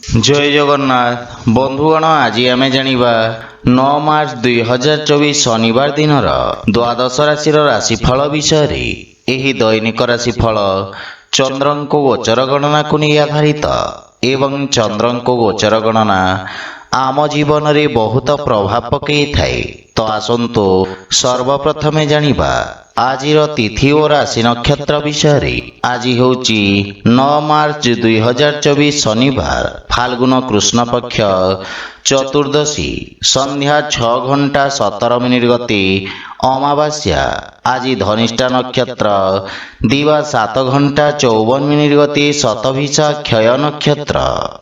जय जगन्नाथ बंधुगण आज आम जाना 9 मार्च 2024 शनिवार दिन द्वादश राशि राशिफल विषय एही दैनिक राशिफल चंद्रको गोचर गणना को नहीं आधारित एवं चंद्रको गोचर गणना आम जीवन रे बहुत प्रभाव पकई थाए। तो आसंतु सर्वप्रथमे जानिबा आजिर तिथि और राशि नक्षत्र विषय आज हूँ 9 मार्च 2024 शनिवार फाल्गुन कृष्ण पक्ष चतुर्दशी संध्या 6:17 गति अमावास्या आज धनिष्ठा नक्षत्र दिवा 7:54 गति शतभिषा क्षय नक्षत्र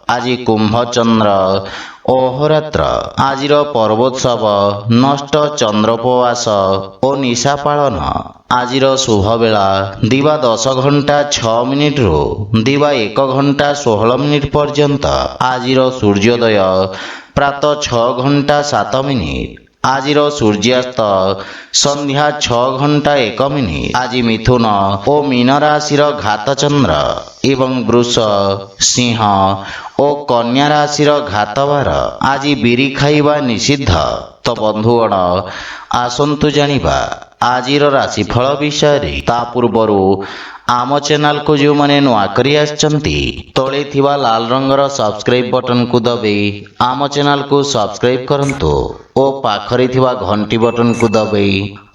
आज कुंभ चंद्र अहोरात्र आजिर पर्वोत्सव नष्ट चंद्रोपवास और निशा पालन आजिर शुभ बेला दिवा 10:06 रु दिवा 1:16 पर्यंत आजिर सूर्योदय प्रातः 6:07 आजिर सूर्यास्त संध्या 6:01 आज मिथुन और मीन राशि घात चंद्र एवं वृष सिंह और कन्या राशि घातवार आज बिरी खाइबा निषिद्ध। तो बंधुगण आसंतु जानिबा आजिर राशिफल विषय ता पूर्वरु आम चैनल को जो मैंने नुआ करी आछंती तले थिबा लाल रंगर सब्सक्राइब बटन को दबे आम चैनल को सब्सक्राइब करंतु और पाखरे थिबा घंटी बटन को दबे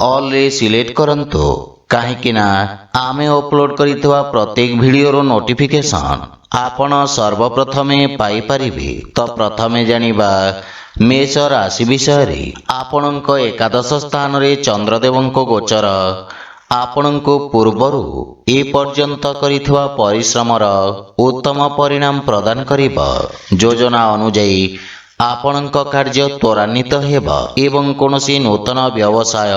ऑल रे सिलेक्ट करंतु काहेकि ना आमे अपलोड करितवा प्रत्येक वीडियो नोटिफिकेशन आपण सर्वप्रथमे पाई परिबे। तो प्रथमे जानिबा मेष राशि विषय आपणक एकादश स्थान रे चंद्रदेवंको गोचर आपणको पूर्वरु ए पर्यंत करितवा परिश्रमर उत्तम परिणाम प्रदान करिबा। योजना अनुଯାयी आपणक कार्य त्वरान्वित हेबा एवं कोनोसी नूतन व्यवसाय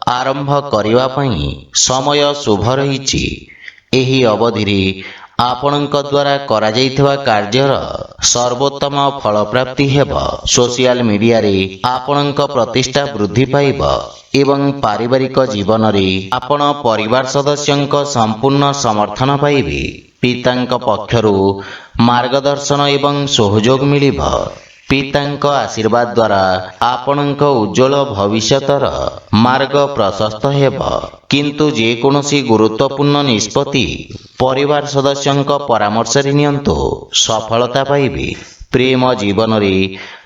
आरंभ करिवा पई समय शुभ रहिछि। एही अवधि आपणक द्वारा करा जाइतवा कार्यर सर्वोत्तम फल प्राप्ति हेबा। सोशल मीडिया रे आपणक प्रतिष्ठा वृद्धि पाइबा एवं पारिवारिक जीवन रे आपण परिवार सदस्यंक संपूर्ण समर्थन पाइबे। पितांक पक्षरु मार्गदर्शन एवं सहयोग मिलिबा। पितांक आशीर्वाद द्वारा आपणक उज्जवल भविष्यतर मार्ग प्रशस्त हेबा। किंतु जे कोनोसी गुरुत्वपूर्ण निष्पत्ति परिवार सदस्यंक परामर्श रे नियंतु सफलता पाइबे। प्रेम जीवन रे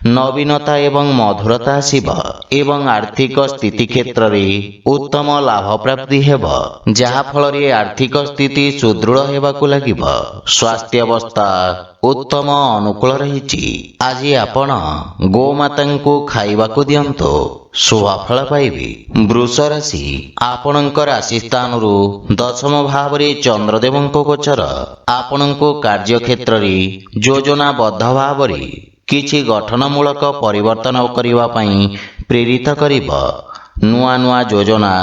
नवीनता एवं मधुरता आसीबा एवं आर्थिक स्थिति क्षेत्र रे उत्तम लाभ प्राप्ति हेबा जहा फल रे आर्थिक स्थिति सुदृढ़ हेबाकु लागिबा। स्वास्थ्य अवस्था उत्तम अनुकूल रहिछि। आज आपण गोमातांकु खाइबाकु दियंतु शुभफल पाइबे। वृष राशि आपणक राशि स्थान रु दशम भाव रे चंद्रदेवंको गोचर आपणको कार्य क्षेत्र रे योजनाबद्ध भाव रे किछि गठनमूलक परिवर्तन करिवा पई प्रेरित करिबा। नुआ नुआ योजना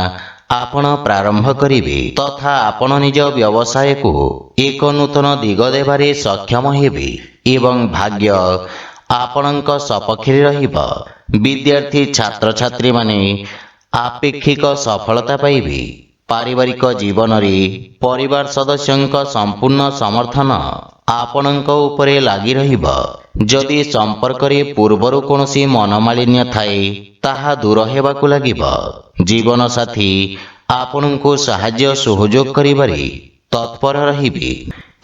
आपण प्रारंभ करिवे तथा आपण निज व्यवसाय को एक नूतन दिग देबारे सक्षम हेबे एवं भाग्य आपणक सपक्षे रहिबा। विद्यार्थी छात्र छात्री माने आपेक्षिक सफलता पाइबे। पारिवारिक जीवन रे परिवार सदस्यंक संपूर्ण समर्थन आपणक उपरे लागि रहिबा। जदि संपर्क रे पूर्वरु कोनोसी मनमालिन्य थाए ताहा दूर हेबाकु लागिबा। जीवन साथी आपणको सहाय्य सहयोग करिबारे तत्पर रहिबे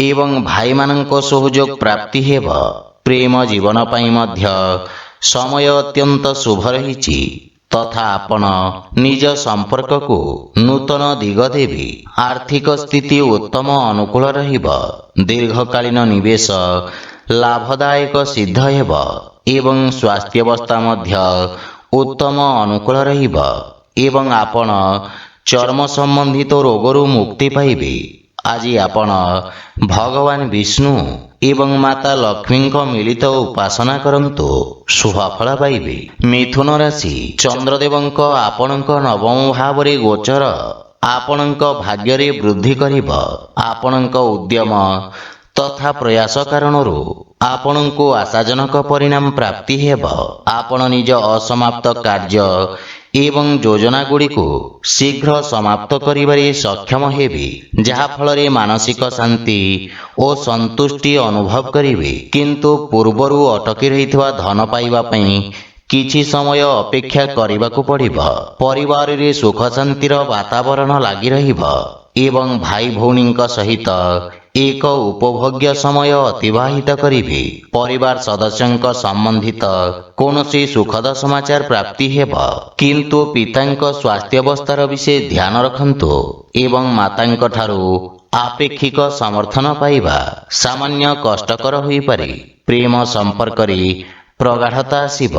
एवं भाई माननको सहयोग प्राप्ति हेबा। प्रेम जीवन पई मध्य समय अत्यंत शुभ रहिछि तथा आपण निज संपर्क को नूतन दिग देवी। आर्थिक स्थिति उत्तम अनुकूल रहिबा। दीर्घकालीन निवेश लाभदायक सिद्ध हेबा एवं स्वास्थ्य अवस्था मध्य उत्तम अनुकूल रहिबा एवं आपण चर्म संबंधित रोगरु मुक्ति पाइबे। आज आपण भगवान विष्णु एवं माता लक्ष्मी को मिलित उपासना करंतु शुभफल पाइबे। मिथुन राशि चंद्रदेवंक आपणक नवम भाव रे गोचर आपणक भाग्य रे वृद्धि करिबा। आपणक उद्यम तथा प्रयास कारणरू आपणको आशाजनक परिणाम प्राप्ति हेबा। आपण निज असमाप्त कार्य ଏବଂ ଯୋଜନାଗୁଡ଼ିକୁ ଶୀଘ୍ର ସମାପ୍ତ କରିବାରେ ସକ୍ଷମ ହେବେ, ଯାହାଫଳରେ ମାନସିକ ଶାନ୍ତି ଓ ସନ୍ତୁଷ୍ଟି ଅନୁଭବ କରିବେ। କିନ୍ତୁ ପୂର୍ବରୁ ଅଟକି ରହିଥିବା ଧନ ପାଇବା ପାଇଁ କିଛି ସମୟ ଅପେକ୍ଷା କରିବାକୁ ପଡ଼ିବ। ପରିବାରରେ ସୁଖ ଶାନ୍ତିର ବାତାବରଣ ଲାଗି ରହିବ ଏବଂ ଭାଇ ଭଉଣୀଙ୍କ ସହିତ ଏକ ଉପଭୋଗ୍ୟ ସମୟ ଅତିବାହିତ କରିବେ। ପରିବାର ସଦସ୍ୟଙ୍କ ସମ୍ବନ୍ଧିତ କୌଣସି ସୁଖଦ ସମାଚାର ପ୍ରାପ୍ତି ହେବ, କିନ୍ତୁ ପିତାଙ୍କ ସ୍ୱାସ୍ଥ୍ୟାବସ୍ଥାର ବିଶେଷ ଧ୍ୟାନ ରଖନ୍ତୁ ଏବଂ ମାତାଙ୍କ ଠାରୁ ଆପେକ୍ଷିକ ସମର୍ଥନ ପାଇବା ସାମାନ୍ୟ କଷ୍ଟକର ହୋଇପାରେ। ପ୍ରେମ ସମ୍ପର୍କରେ ପ୍ରଗାଢ଼ତା ଆସିବ।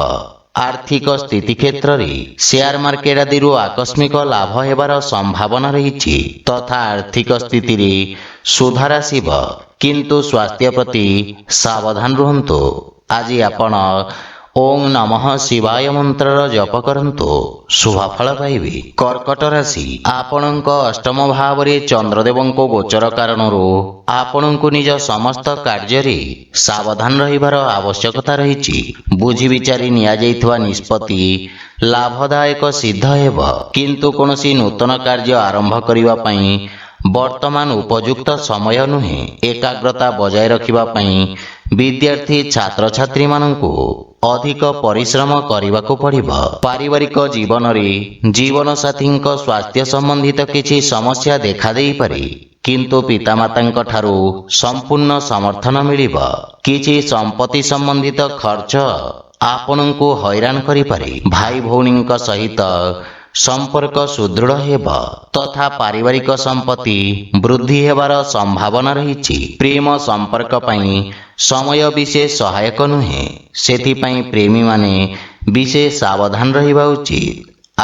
ଆର୍ଥିକ ସ୍ଥିତି କ୍ଷେତ୍ରରେ ସେୟାର ମାର୍କେଟ ଆଦିରୁ ଆକସ୍ମିକ ଲାଭ ହେବାର ସମ୍ଭାବନା ରହିଛି ତଥା ଆର୍ଥିକ ସ୍ଥିତିରେ ସୁଧାର ଆସିବ, କିନ୍ତୁ ସ୍ୱାସ୍ଥ୍ୟ ପ୍ରତି ସାବଧାନ ରୁହନ୍ତୁ। ଆଜି ଆପଣ ଓಂ ନମଃ ଶିବାୟ ମନ୍ତ୍ରର ଜପ କରନ୍ତୁ, ଶୁଭଫଳ ପାଇବେ। କର୍କଟ ରାଶି, ଆପଣଙ୍କ ଅଷ୍ଟମ ଭାବରେ ଚନ୍ଦ୍ରଦେବଙ୍କ ଗୋଚର କାରଣରୁ ଆପଣଙ୍କୁ ନିଜ ସମସ୍ତ କାର୍ଯ୍ୟରେ ସାବଧାନ ରହିବାର ଆବଶ୍ୟକତା ରହିଛି। ବୁଝି ବିଚାରି ନିଆଯାଇଥିବା ନିଷ୍ପତ୍ତି ଲାଭଦାୟକ ସିଦ୍ଧ ହେବ, କିନ୍ତୁ କୌଣସି ନୂତନ କାର୍ଯ୍ୟ ଆରମ୍ଭ କରିବା ପାଇଁ ବର୍ତ୍ତମାନ ଉପଯୁକ୍ତ ସମୟ ନୁହେଁ। ଏକାଗ୍ରତା ବଜାୟ ରଖିବା ପାଇଁ ବିଦ୍ୟାର୍ଥୀ ଛାତ୍ରଛାତ୍ରୀମାନଙ୍କୁ ଅଧିକ ପରିଶ୍ରମ କରିବାକୁ ପଡ଼ିବ। ପାରିବାରିକ ଜୀବନରେ ଜୀବନସାଥୀଙ୍କ ସ୍ୱାସ୍ଥ୍ୟ ସମ୍ବନ୍ଧିତ କିଛି ସମସ୍ୟା ଦେଖାଦେଇପାରେ, କିନ୍ତୁ ପିତାମାତାଙ୍କ ଠାରୁ ସମ୍ପୂର୍ଣ୍ଣ ସମର୍ଥନ ମିଳିବ। କିଛି ସମ୍ପତ୍ତି ସମ୍ବନ୍ଧିତ ଖର୍ଚ୍ଚ ଆପଣଙ୍କୁ ହଇରାଣ କରିପାରେ। ଭାଇ ଭଉଣୀଙ୍କ ସହିତ ସମ୍ପର୍କ ସୁଦୃଢ଼ ହେବ ତଥା ପାରିବାରିକ ସମ୍ପତ୍ତି ବୃଦ୍ଧି ହେବାର ସମ୍ଭାବନା ରହିଛି। ପ୍ରେମ ସମ୍ପର୍କ ପାଇଁ ସମୟ ବିଶେଷ ସହାୟକ ନୁହେଁ, ସେଥିପାଇଁ ପ୍ରେମୀମାନେ ବିଶେଷ ସାବଧାନ ରହିବା ଉଚିତ।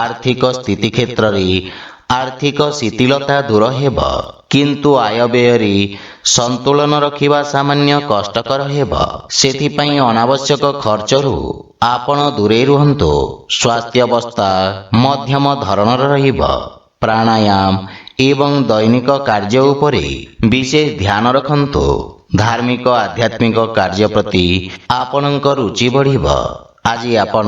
ଆର୍ଥିକ ସ୍ଥିତି କ୍ଷେତ୍ରରେ ଆର୍ଥିକ ଶିଥିଳତା ଦୂର ହେବ, କିନ୍ତୁ ଆୟବ୍ୟୟରେ ସନ୍ତୁଳନ ରଖିବା ସାମାନ୍ୟ କଷ୍ଟକର ହେବ। ସେଥିପାଇଁ ଅନାବଶ୍ୟକ ଖର୍ଚ୍ଚରୁ ଆପଣ ଦୂରେଇ ରୁହନ୍ତୁ। ସ୍ୱାସ୍ଥ୍ୟାବସ୍ଥା ମଧ୍ୟମ ଧରଣର ରହିବ। ପ୍ରାଣାୟାମ ଏବଂ ଦୈନିକ କାର୍ଯ୍ୟ ଉପରେ ବିଶେଷ ଧ୍ୟାନ ରଖନ୍ତୁ। ଧାର୍ମିକ ଆଧ୍ୟାତ୍ମିକ କାର୍ଯ୍ୟ ପ୍ରତି ଆପଣଙ୍କ ରୁଚି ବଢ଼ିବ। ଆଜି ଆପଣ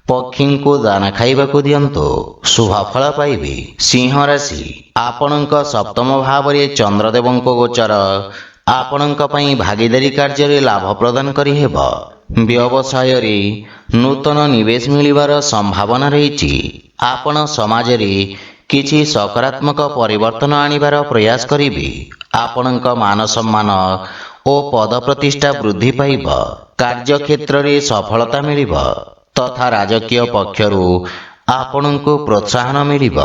ପକ୍ଷୀଙ୍କୁ ଦାନା ଖାଇବାକୁ ଦିଅନ୍ତୁ, ଶୁଭଫଳ ପାଇବେ। ସିଂହ ରାଶି, ଆପଣଙ୍କ ସପ୍ତମ ଭାବରେ ଚନ୍ଦ୍ରଦେବଙ୍କ ଗୋଚର ଆପଣଙ୍କ ପାଇଁ ଭାଗିଦାରୀ କାର୍ଯ୍ୟରେ ଲାଭ ପ୍ରଦାନ କରିହେବ। ବ୍ୟବସାୟରେ ନୂତନ ନିବେଶ ମିଳିବାର ସମ୍ଭାବନା ରହିଛି। ଆପଣ ସମାଜରେ କିଛି ସକାରାତ୍ମକ ପରିବର୍ତ୍ତନ ଆଣିବାର ପ୍ରୟାସ କରିବେ। ଆପଣଙ୍କ ମାନ ସମ୍ମାନ ଓ ପଦ ପ୍ରତିଷ୍ଠା ବୃଦ୍ଧି ପାଇବ। କାର୍ଯ୍ୟକ୍ଷେତ୍ରରେ ସଫଳତା ମିଳିବ ତଥା ରାଜକୀୟ ପକ୍ଷରୁ ଆପଣଙ୍କୁ ପ୍ରୋତ୍ସାହନ ମିଳିବ।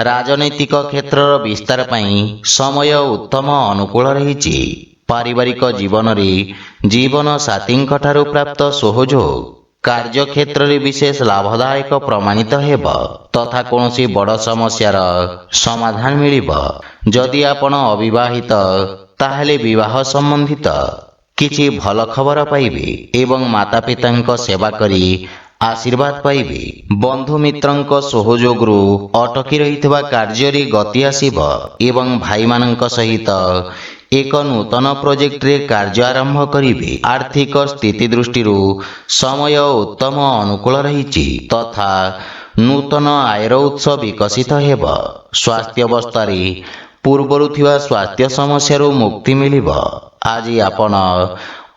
ରାଜନୈତିକ କ୍ଷେତ୍ରର ବିସ୍ତାର ପାଇଁ ସମୟ ଉତ୍ତମ ଅନୁକୂଳ ରହିଛି। ପାରିବାରିକ ଜୀବନରେ ଜୀବନ ସାଥୀଙ୍କ ଠାରୁ ପ୍ରାପ୍ତ ସହଯୋଗ କାର୍ଯ୍ୟକ୍ଷେତ୍ରରେ ବିଶେଷ ଲାଭଦାୟକ ପ୍ରମାଣିତ ହେବ ତଥା କୌଣସି ବଡ଼ ସମସ୍ୟାର ସମାଧାନ ମିଳିବ। ଯଦି ଆପଣ ଅବିବାହିତ, ତାହେଲେ ବିବାହ ସମ୍ବନ୍ଧିତ କିଛି ଭଲ ଖବର ପାଇବେ ଏବଂ ମାତା ପିତାଙ୍କ ସେବା କରି ଆଶୀର୍ବାଦ ପାଇବେ। ବନ୍ଧୁ ମିତ୍ରଙ୍କ ସହଯୋଗରୁ ଅଟକି ରହିଥିବା କାର୍ଯ୍ୟରେ ଗତି ଆସିବ ଏବଂ ଭାଇମାନଙ୍କ ସହିତ ଏକ ନୂତନ ପ୍ରୋଜେକ୍ଟରେ କାର୍ଯ୍ୟ ଆରମ୍ଭ କରିବେ। ଆର୍ଥିକ ସ୍ଥିତି ଦୃଷ୍ଟିରୁ ସମୟ ଉତ୍ତମ ଅନୁକୂଳ ରହିଛି ତଥା ନୂତନ ଆୟର ଉତ୍ସ ବିକଶିତ ହେବ। ସ୍ୱାସ୍ଥ୍ୟାବସ୍ଥାରେ ପୂର୍ବରୁ ଥିବା ସ୍ୱାସ୍ଥ୍ୟ ସମସ୍ୟାରୁ ମୁକ୍ତି ମିଳିବ। ଆଜି ଆପଣ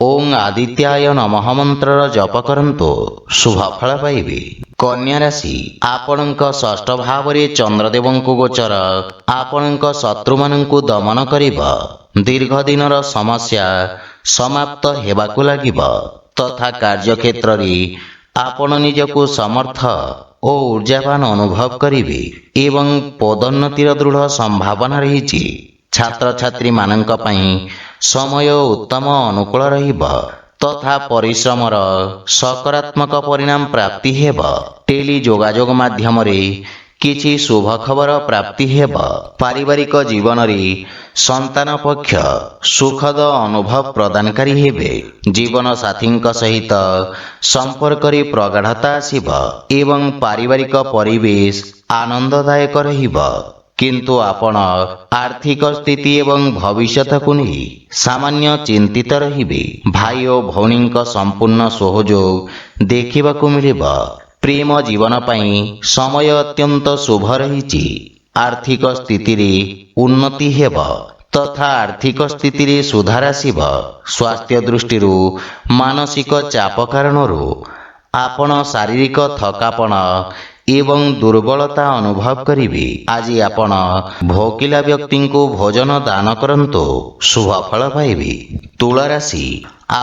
ଓଂ ଆଦିତ୍ୟାୟ ନମଃ ମନ୍ତ୍ରର ଜପ କରନ୍ତୁ, ଶୁଭଫଳ ପାଇବେ। କନ୍ୟା ରାଶି, ଆପଣଙ୍କ ଷଷ୍ଠ ଭାବରେ ଚନ୍ଦ୍ରଦେବଙ୍କ ଗୋଚର ଆପଣଙ୍କ ଶତ୍ରୁମାନଙ୍କୁ ଦମନ କରିବ। ଦୀର୍ଘ ଦିନର ସମସ୍ୟା ସମାପ୍ତ ହେବାକୁ ଲାଗିବ ତଥା କାର୍ଯ୍ୟକ୍ଷେତ୍ରରେ ଆପଣ ନିଜକୁ ସମର୍ଥ ଓ ଊର୍ଜାବାନ ଅନୁଭବ କରିବେ ଏବଂ ପଦୋନ୍ନତିର ଦୃଢ଼ ସମ୍ଭାବନା ରହିଛି। ଛାତ୍ରଛାତ୍ରୀମାନଙ୍କ ପାଇଁ ସମୟ ଉତ୍ତମ ଅନୁକୂଳ ରହିବ ତଥା ପରିଶ୍ରମର ସକାରାତ୍ମକ ପରିଣାମ ପ୍ରାପ୍ତି ହେବ। ଟେଲି ଯୋଗାଯୋଗ ମାଧ୍ୟମରେ କିଛି ଶୁଭ ଖବର ପ୍ରାପ୍ତି ହେବ। ପାରିବାରିକ ଜୀବନରେ ସନ୍ତାନ ପକ୍ଷ ସୁଖଦ ଅନୁଭବ ପ୍ରଦାନକାରୀ ହେବେ। ଜୀବନ ସାଥୀଙ୍କ ସହିତ ସମ୍ପର୍କରେ ପ୍ରଗାଢ଼ତା ଆସିବ ଏବଂ ପାରିବାରିକ ପରିବେଶ ଆନନ୍ଦଦାୟକ ରହିବ। କିନ୍ତୁ ଆପଣ ଆର୍ଥିକ ସ୍ଥିତି ଏବଂ ଭବିଷ୍ୟତକୁ ନେଇ ସାମାନ୍ୟ ଚିନ୍ତିତ ରହିବେ। ଭାଇ ଓ ଭଉଣୀଙ୍କ ସମ୍ପୂର୍ଣ୍ଣ ସହଯୋଗ ଦେଖିବାକୁ ମିଳିବ। ପ୍ରେମ ଜୀବନ ପାଇଁ ସମୟ ଅତ୍ୟନ୍ତ ଶୁଭ ରହିଛି। ଆର୍ଥିକ ସ୍ଥିତିରେ ଉନ୍ନତି ହେବ ତଥା ଆର୍ଥିକ ସ୍ଥିତିରେ ସୁଧାର ଆସିବ। ସ୍ୱାସ୍ଥ୍ୟ ଦୃଷ୍ଟିରୁ ମାନସିକ ଚାପ କାରଣରୁ ଆପଣ ଶାରୀରିକ ଥକାପଣ ଏବଂ ଦୁର୍ବଳତା ଅନୁଭବ କରିବେ। ଆଜି ଆପଣ ଭୋକିଲା ବ୍ୟକ୍ତିଙ୍କୁ ଭୋଜନ ଦାନ କରନ୍ତୁ, ଶୁଭ ଫଳ ପାଇବେ। ତୁଳା ରାଶି,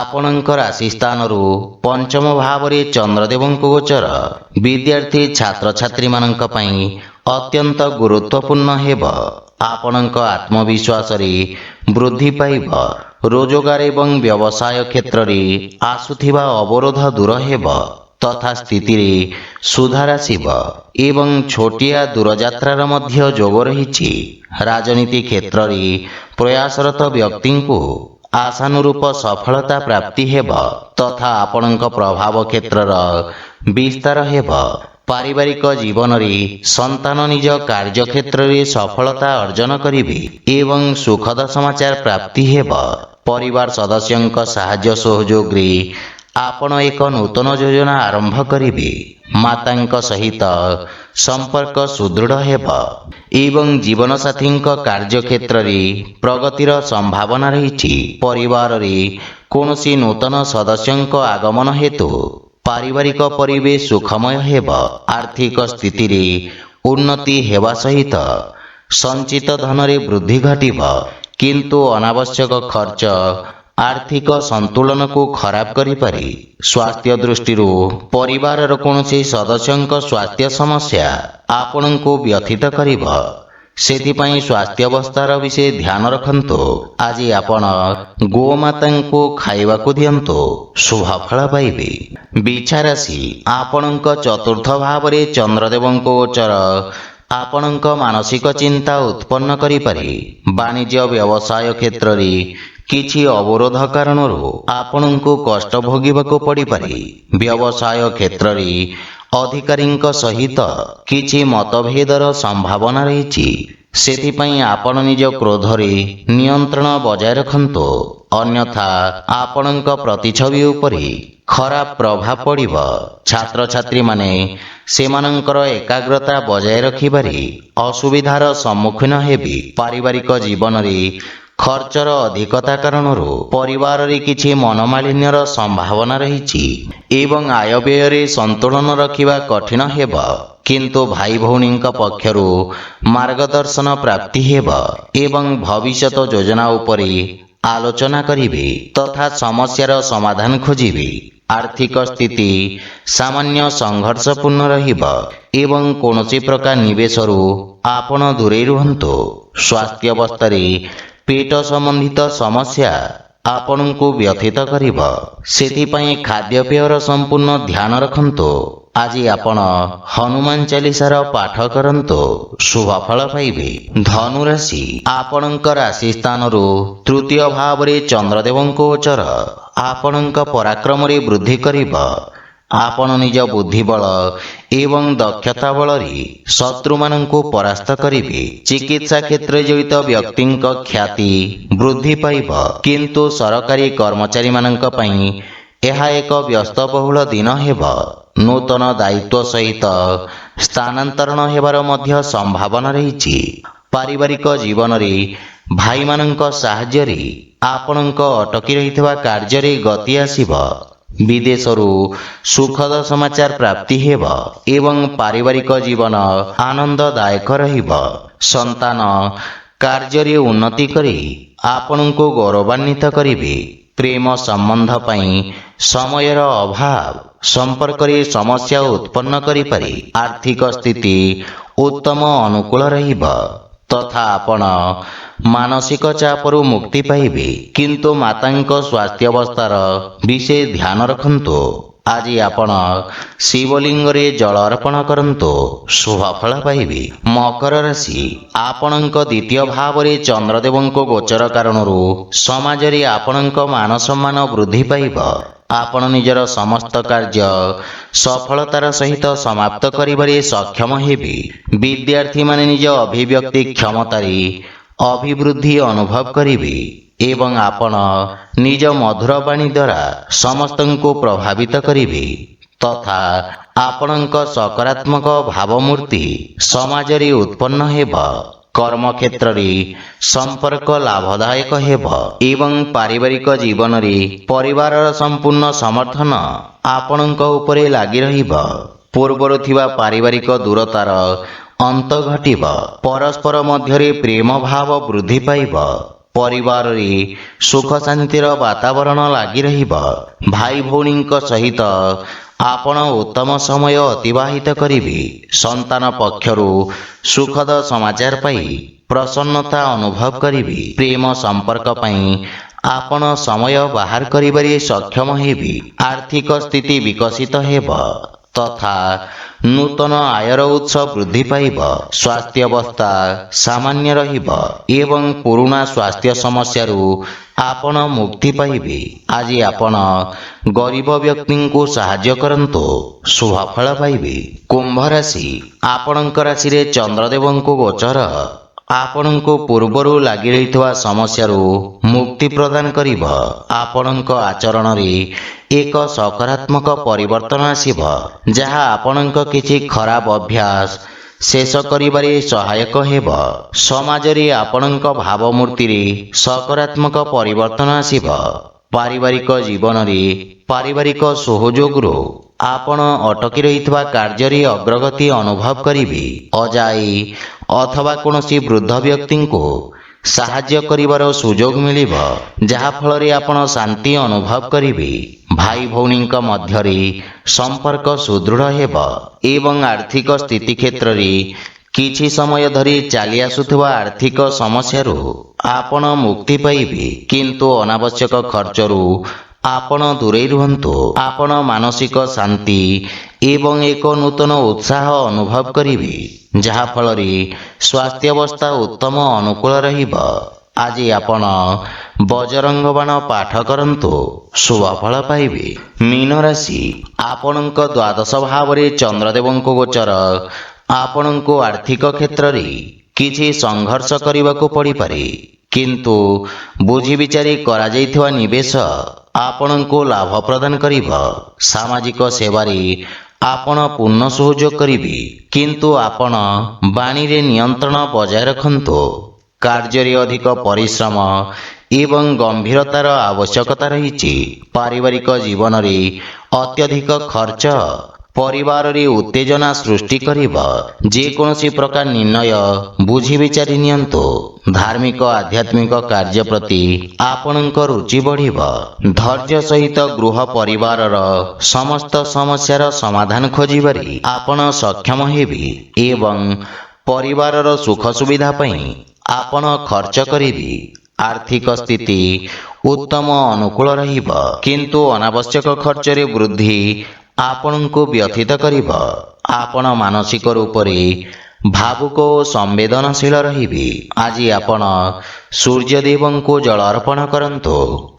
ଆପଣଙ୍କ ରାଶି ସ୍ଥାନରୁ ପଞ୍ଚମ ଭାବରେ ଚନ୍ଦ୍ରଦେବଙ୍କ ଗୋଚର ବିଦ୍ୟାର୍ଥୀ ଛାତ୍ରଛାତ୍ରୀମାନଙ୍କ ପାଇଁ ଅତ୍ୟନ୍ତ ଗୁରୁତ୍ୱପୂର୍ଣ୍ଣ ହେବ। ଆପଣଙ୍କ ଆତ୍ମବିଶ୍ୱାସରେ ବୃଦ୍ଧି ପାଇବ। ରୋଜଗାର ଏବଂ ବ୍ୟବସାୟ କ୍ଷେତ୍ରରେ ଆସୁଥିବା ଅବରୋଧ ଦୂର ହେବ ତଥା ସ୍ଥିତିରେ ସୁଧାର ଆସିବ ଏବଂ ଛୋଟିଆ ଦୂରଯାତ୍ରାର ମଧ୍ୟ ଯୋଗ ରହିଛି। ରାଜନୀତି କ୍ଷେତ୍ରରେ ପ୍ରୟାସରତ ବ୍ୟକ୍ତିଙ୍କୁ ଆଶାନୁରୂପ ସଫଳତା ପ୍ରାପ୍ତି ହେବ ତଥା ଆପଣଙ୍କ ପ୍ରଭାବ କ୍ଷେତ୍ରର ବିସ୍ତାର ହେବ। ପାରିବାରିକ ଜୀବନରେ ସନ୍ତାନ ନିଜ କାର୍ଯ୍ୟକ୍ଷେତ୍ରରେ ସଫଳତା ଅର୍ଜନ କରିବେ ଏବଂ ସୁଖଦ ସମାଚାର ପ୍ରାପ୍ତି ହେବ। ପରିବାର ସଦସ୍ୟଙ୍କ ସାହାଯ୍ୟ ସହଯୋଗରେ ଆପଣ ଏକ ନୂତନ ଯୋଜନା ଆରମ୍ଭ କରିବେ। ମାତାଙ୍କ ସହିତ ସମ୍ପର୍କ ସୁଦୃଢ଼ ହେବ ଏବଂ ଜୀବନସାଥୀଙ୍କ କାର୍ଯ୍ୟକ୍ଷେତ୍ରରେ ପ୍ରଗତିର ସମ୍ଭାବନା ରହିଛି। ପରିବାରରେ କୌଣସି ନୂତନ ସଦସ୍ୟଙ୍କ ଆଗମନ ହେତୁ ପାରିବାରିକ ପରିବେଶ ସୁଖମୟ ହେବ। ଆର୍ଥିକ ସ୍ଥିତିରେ ଉନ୍ନତି ହେବା ସହିତ ସଞ୍ଚିତ ଧନରେ ବୃଦ୍ଧି ଘଟିବ, କିନ୍ତୁ ଅନାବଶ୍ୟକ ଖର୍ଚ୍ଚ ଆର୍ଥିକ ସନ୍ତୁଳନକୁ ଖରାପ କରିପାରେ। ସ୍ୱାସ୍ଥ୍ୟ ଦୃଷ୍ଟିରୁ ପରିବାରର କୌଣସି ସଦସ୍ୟଙ୍କ ସ୍ୱାସ୍ଥ୍ୟ ସମସ୍ୟା ଆପଣଙ୍କୁ ବ୍ୟଥିତ କରିବ, ସେଥିପାଇଁ ସ୍ୱାସ୍ଥ୍ୟାବସ୍ଥାର ବିଷୟ ଧ୍ୟାନ ରଖନ୍ତୁ। ଆଜି ଆପଣ ଗୋମାତାଙ୍କୁ ଖାଇବାକୁ ଦିଅନ୍ତୁ, ଶୁଭ ଫଳ ପାଇବେ। ବିଛା ରାଶି, ଆପଣଙ୍କ ଚତୁର୍ଥ ଭାବରେ ଚନ୍ଦ୍ରଦେବଙ୍କ ଗୋଚର ଆପଣଙ୍କ ମାନସିକ ଚିନ୍ତା ଉତ୍ପନ୍ନ କରିପାରେ। ବାଣିଜ୍ୟ ବ୍ୟବସାୟ କ୍ଷେତ୍ରରେ କିଛି ଅବରୋଧ କାରଣରୁ ଆପଣଙ୍କୁ କଷ୍ଟ ଭୋଗିବାକୁ ପଡ଼ିପାରେ। ବ୍ୟବସାୟ କ୍ଷେତ୍ରରେ ଅଧିକାରୀଙ୍କ ସହିତ କିଛି ମତଭେଦର ସମ୍ଭାବନା ରହିଛି, ସେଥିପାଇଁ ଆପଣ ନିଜ କ୍ରୋଧରେ ନିୟନ୍ତ୍ରଣ ବଜାୟ ରଖନ୍ତୁ, ଅନ୍ୟଥା ଆପଣଙ୍କ ପ୍ରତିଛବି ଉପରେ ଖରାପ ପ୍ରଭାବ ପଡ଼ିବ। ଛାତ୍ରଛାତ୍ରୀମାନେ ସେମାନଙ୍କର ଏକାଗ୍ରତା ବଜାୟ ରଖିବାରେ ଅସୁବିଧାର ସମ୍ମୁଖୀନ ହେବେ। ପାରିବାରିକ ଜୀବନରେ ଖର୍ଚ୍ଚର ଅଧିକତା କାରଣରୁ ପରିବାରରେ କିଛି ମନୋମାଳିନ୍ୟର ସମ୍ଭାବନା ରହିଛି ଏବଂ ଆୟବ୍ୟୟରେ ସନ୍ତୁଳନ ରଖିବା କଠିନ ହେବ, କିନ୍ତୁ ଭାଇ ଭଉଣୀଙ୍କ ପକ୍ଷରୁ ମାର୍ଗଦର୍ଶନ ପ୍ରାପ୍ତି ହେବ ଏବଂ ଭବିଷ୍ୟତ ଯୋଜନା ଉପରେ ଆଲୋଚନା କରିବେ ତଥା ସମସ୍ୟାର ସମାଧାନ ଖୋଜିବେ। ଆର୍ଥିକ ସ୍ଥିତି ସାମାନ୍ୟ ସଂଘର୍ଷପୂର୍ଣ୍ଣ ରହିବ ଏବଂ କୌଣସି ପ୍ରକାର ନିବେଶରୁ ଆପଣ ଦୂରେଇ ରୁହନ୍ତୁ। ସ୍ୱାସ୍ଥ୍ୟାବସ୍ଥାରେ ପେଟ ସମ୍ବନ୍ଧିତ ସମସ୍ୟା ଆପଣଙ୍କୁ ବ୍ୟଥିତ କରିବ, ସେଥିପାଇଁ ଖାଦ୍ୟପେୟର ସମ୍ପୂର୍ଣ୍ଣ ଧ୍ୟାନ ରଖନ୍ତୁ। ଆଜି ଆପଣ ହନୁମାନ ଚାଳିଶାର ପାଠ କରନ୍ତୁ, ଶୁଭ ଫଳ ପାଇବେ। ଧନୁ ରାଶି, ଆପଣଙ୍କ ରାଶି ସ୍ଥାନରୁ ତୃତୀୟ ଭାବରେ ଚନ୍ଦ୍ରଦେବଙ୍କ ଗୋଚର ଆପଣଙ୍କ ପରାକ୍ରମରେ ବୃଦ୍ଧି କରିବ। ଆପଣ ନିଜ ବୁଦ୍ଧିବଳ ଏବଂ ଦକ୍ଷତା ବଳରେ ଶତ୍ରୁମାନଙ୍କୁ ପରାସ୍ତ କରିବେ। ଚିକିତ୍ସା କ୍ଷେତ୍ରରେ ଜଡ଼ିତ ବ୍ୟକ୍ତିଙ୍କ ଖ୍ୟାତି ବୃଦ୍ଧି ପାଇବ, କିନ୍ତୁ ସରକାରୀ କର୍ମଚାରୀମାନଙ୍କ ପାଇଁ ଏହା ଏକ ବ୍ୟସ୍ତବହୁଳ ଦିନ ହେବ। ନୂତନ ଦାୟିତ୍ୱ ସହିତ ସ୍ଥାନାନ୍ତରଣ ହେବାର ମଧ୍ୟ ସମ୍ଭାବନା ରହିଛି। ପାରିବାରିକ ଜୀବନରେ ଭାଇମାନଙ୍କ ସାହାଯ୍ୟରେ ଆପଣଙ୍କ ଅଟକି ରହିଥିବା କାର୍ଯ୍ୟରେ ଗତି ଆସିବ। ବିଦେଶରୁ ସୁଖଦ ସମାଚାର ପ୍ରାପ୍ତି ହେବ ଏବଂ ପାରିବାରିକ ଜୀବନ ଆନନ୍ଦଦାୟକ ରହିବ। ସନ୍ତାନ କାର୍ଯ୍ୟରେ ଉନ୍ନତି କରି ଆପଣଙ୍କୁ ଗୌରବାନ୍ୱିତ କରିବେ। ପ୍ରେମ ସମ୍ବନ୍ଧ ପାଇଁ ସମୟର ଅଭାବ ସମ୍ପର୍କରେ ସମସ୍ୟା ଉତ୍ପନ୍ନ କରିପାରେ। ଆର୍ଥିକ ସ୍ଥିତି ଉତ୍ତମ ଅନୁକୂଳ ରହିବ ତଥା ଆପଣ ମାନସିକ ଚାପରୁ ମୁକ୍ତି ପାଇବେ, କିନ୍ତୁ ମାତାଙ୍କ ସ୍ୱାସ୍ଥ୍ୟାବସ୍ଥାର ବିଷୟ ଧ୍ୟାନ ରଖନ୍ତୁ। ଆଜି ଆପଣ ଶିବଲିଙ୍ଗରେ ଜଳ ଅର୍ପଣ କରନ୍ତୁ, ଶୁଭ ଫଳ ପାଇବେ। ମକର ରାଶି, ଆପଣଙ୍କ ଦ୍ୱିତୀୟ ଭାବରେ ଚନ୍ଦ୍ରଦେବଙ୍କ ଗୋଚର କାରଣରୁ ସମାଜରେ ଆପଣଙ୍କ ମାନ ସମ୍ମାନ ବୃଦ୍ଧି ପାଇବ। ଆପଣ ନିଜର ସମସ୍ତ କାର୍ଯ୍ୟ ସଫଳତାର ସହିତ ସମାପ୍ତ କରିବାରେ ସକ୍ଷମ ହେବେ। ବିଦ୍ୟାର୍ଥୀମାନେ ନିଜ ଅଭିବ୍ୟକ୍ତି କ୍ଷମତାରେ ଅଭିବୃଦ୍ଧି ଅନୁଭବ କରିବେ ଏବଂ ଆପଣ ନିଜ ମଧୁର ବାଣୀ ଦ୍ୱାରା ସମସ୍ତଙ୍କୁ ପ୍ରଭାବିତ କରିବେ। ତଥା ଆପଣଙ୍କ ସକାରାତ୍ମକ ଭାବମୂର୍ତ୍ତି ସମାଜରେ ଉତ୍ପନ୍ନ ହେବ। କର୍ମକ୍ଷେତ୍ରରେ ସମ୍ପର୍କ ଲାଭଦାୟକ ହେବ ଏବଂ ପାରିବାରିକ ଜୀବନରେ ପରିବାରର ସମ୍ପୂର୍ଣ୍ଣ ସମର୍ଥନ ଆପଣଙ୍କ ଉପରେ ଲାଗି ରହିବ। ପୂର୍ବରୁ ଥିବା ପାରିବାରିକ ଦୂରତାର ଅନ୍ତ ଘଟିବ। ପରସ୍ପର ମଧ୍ୟରେ ପ୍ରେମ ଭାବ ବୃଦ୍ଧି ପାଇବ। ପରିବାରରେ ସୁଖ ଶାନ୍ତିର ବାତାବରଣ ଲାଗି ରହିବ। ଭାଇ ଭଉଣୀଙ୍କ ସହିତ ଆପଣ ଉତ୍ତମ ସମୟ ଅତିବାହିତ କରିବେ। ସନ୍ତାନ ପକ୍ଷରୁ ସୁଖଦ ସମାଚାର ପାଇ ପ୍ରସନ୍ନତା ଅନୁଭବ କରିବେ। ପ୍ରେମ ସମ୍ପର୍କ ପାଇଁ ଆପଣ ସମୟ ବାହାର କରିବାରେ ସକ୍ଷମ ହେବେ। ଆର୍ଥିକ ସ୍ଥିତି ବିକଶିତ ହେବ ତଥା ନୂତନ ଆୟର ଉତ୍ସ ବୃଦ୍ଧି ପାଇବ। ସ୍ୱାସ୍ଥ୍ୟାବସ୍ଥା ସାମାନ୍ୟ ରହିବ ଏବଂ ପୁରୁଣା ସ୍ୱାସ୍ଥ୍ୟ ସମସ୍ୟାରୁ ଆପଣ ମୁକ୍ତି ପାଇବେ। ଆଜି ଆପଣ ଗରିବ ବ୍ୟକ୍ତିଙ୍କୁ ସାହାଯ୍ୟ କରନ୍ତୁ, ଶୁଭ ଫଳ ପାଇବେ। କୁମ୍ଭ ରାଶି, ଆପଣଙ୍କ ରାଶିରେ ଚନ୍ଦ୍ରଦେବଙ୍କୁ ଗୋଚର ଆପଣଙ୍କୁ ପୂର୍ବରୁ ଲାଗି ରହିଥିବା ସମସ୍ୟାରୁ ମୁକ୍ତି ପ୍ରଦାନ କରିବ। ଆପଣଙ୍କ ଆଚରଣରେ ଏକ ସକାରାତ୍ମକ ପରିବର୍ତ୍ତନ ଆସିବ, ଯାହା ଆପଣଙ୍କ କିଛି ଖରାପ ଅଭ୍ୟାସ ଶେଷ କରିବାରେ ସହାୟକ ହେବ। ସମାଜରେ ଆପଣଙ୍କ ଭାବମୂର୍ତ୍ତିରେ ସକାରାତ୍ମକ ପରିବର୍ତ୍ତନ ଆସିବ। ପାରିବାରିକ ଜୀବନରେ ପାରିବାରିକ ସହଯୋଗରୁ ଆପଣ ଅଟକି ରହିଥିବା କାର୍ଯ୍ୟରେ ଅଗ୍ରଗତି ଅନୁଭବ କରିବେ। ଅଜାଇ ଅଥବା କୌଣସି ବୃଦ୍ଧ ବ୍ୟକ୍ତିଙ୍କୁ ସାହାଯ୍ୟ କରିବାର ସୁଯୋଗ ମିଳିବ, ଯାହା ଫଳରେ ଆପଣ ଶାନ୍ତି ଅନୁଭବ କରିବେ। ଭାଇ ଭଉଣୀଙ୍କ ମଧ୍ୟରେ ସମ୍ପର୍କ ସୁଦୃଢ଼ ହେବ ଏବଂ ଆର୍ଥିକ ସ୍ଥିତି କ୍ଷେତ୍ରରେ କିଛି ସମୟ ଧରି ଚାଲି ଆସୁଥିବା ଆର୍ଥିକ ସମସ୍ୟାରୁ ଆପଣ ମୁକ୍ତି ପାଇବେ। କିନ୍ତୁ ଅନାବଶ୍ୟକ ଖର୍ଚ୍ଚରୁ ଆପଣ ଦୂରେଇ ରୁହନ୍ତୁ। ଆପଣ ମାନସିକ ଶାନ୍ତି ଏବଂ ଏକ ନୂତନ ଉତ୍ସାହ ଅନୁଭବ କରିବେ, ଯାହା ଫଳରେ ସ୍ୱାସ୍ଥ୍ୟାବସ୍ଥା ଉତ୍ତମ ଅନୁକୂଳ ରହିବ। ଆଜି ଆପଣ ବଜରଙ୍ଗ ବାଣ ପାଠ କରନ୍ତୁ, ଶୁଭ ଫଳ ପାଇବେ। ମୀନ ରାଶି, ଆପଣଙ୍କ ଦ୍ୱାଦଶ ଭାବରେ ଚନ୍ଦ୍ରଦେବଙ୍କ ଗୋଚର ଆପଣଙ୍କୁ ଆର୍ଥିକ କ୍ଷେତ୍ରରେ କିଛି ସଂଘର୍ଷ କରିବାକୁ ପଡ଼ିପାରେ, କିନ୍ତୁ ବୁଝି ବିଚାରି କରାଯାଇଥିବା ନିବେଶ ଆପଣଙ୍କୁ ଲାଭ ପ୍ରଦାନ କରିବ। ସାମାଜିକ ସେବାରେ ଆପଣ ପୂର୍ଣ୍ଣ ସହଯୋଗ କରିବେ, କିନ୍ତୁ ଆପଣ ବାଣୀରେ ନିୟନ୍ତ୍ରଣ ବଜାୟ ରଖନ୍ତୁ। କାର୍ଯ୍ୟରେ ଅଧିକ ପରିଶ୍ରମ ଏବଂ ଗମ୍ଭୀରତାର ଆବଶ୍ୟକତା ରହିଛି। ପାରିବାରିକ ଜୀବନରେ ଅତ୍ୟଧିକ ଖର୍ଚ୍ଚ ପରିବାରରେ ଉତ୍ତେଜନା ସୃଷ୍ଟି କରିବ। ଯେକୌଣସି ପ୍ରକାର ନିର୍ଣ୍ଣୟ ବୁଝି ବିଚାରି ନିଅନ୍ତୁ। ଧାର୍ମିକ ଆଧ୍ୟାତ୍ମିକ କାର୍ଯ୍ୟ ପ୍ରତି ଆପଣଙ୍କ ରୁଚି ବଢ଼ିବ। ଧୈର୍ଯ୍ୟ ସହିତ ଗୃହ ପରିବାରର ସମସ୍ତ ସମସ୍ୟାର ସମାଧାନ ଖୋଜିବାରେ ଆପଣ ସକ୍ଷମ ହେବେ ଏବଂ ପରିବାରର ସୁଖ ସୁବିଧା ପାଇଁ ଆପଣ ଖର୍ଚ୍ଚ କରିବେ। ଆର୍ଥିକ ସ୍ଥିତି ଉତ୍ତମ ଅନୁକୂଳ ରହିବ, କିନ୍ତୁ ଅନାବଶ୍ୟକ ଖର୍ଚ୍ଚରେ ବୃଦ୍ଧି ଆପଣଙ୍କୁ ବ୍ୟଥିତ କରିବ। ଆପଣ ମାନସିକ ରୂପରେ ଭାବୁକ ଓ ସମ୍ବେଦନଶୀଳ ରହିବେ। ଆଜି ଆପଣ ସୂର୍ଯ୍ୟଦେବଙ୍କୁ ଜଳ ଅର୍ପଣ କରନ୍ତୁ,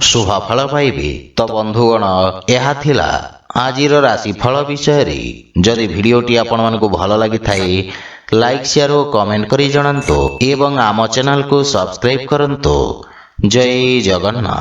ଶୁଭ ଫଳ ପାଇବେ। ତ ବନ୍ଧୁଗଣ, ଏହା ଥିଲା ଆଜିର ରାଶିଫଳ ବିଷୟରେ। ଯଦି ଭିଡ଼ିଓଟି ଆପଣମାନଙ୍କୁ ଭଲ ଲାଗିଥାଏ, ଲାଇକ୍ ସେୟାର ଓ କମେଣ୍ଟ କରି ଜଣାନ୍ତୁ ଏବଂ ଆମ ଚ୍ୟାନେଲକୁ ସବସ୍କ୍ରାଇବ୍ କରନ୍ତୁ। ଜୟ ଜଗନ୍ନାଥ।